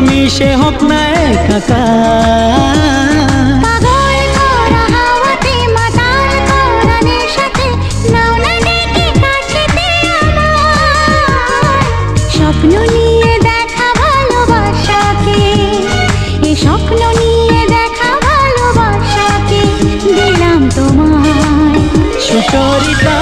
মিশে হোক না একাকার। পাগল করা হাওয়াতে মাতাল করা নেশাতে নাও না ডেকে কাছেতে আমার। স্বপ্ন নিয়ে দেখা ভালোবাসাকে, এ স্বপ্ন নিয়ে দেখা ভালোবাসাকে দিলাম তোমায়। সুচরিতা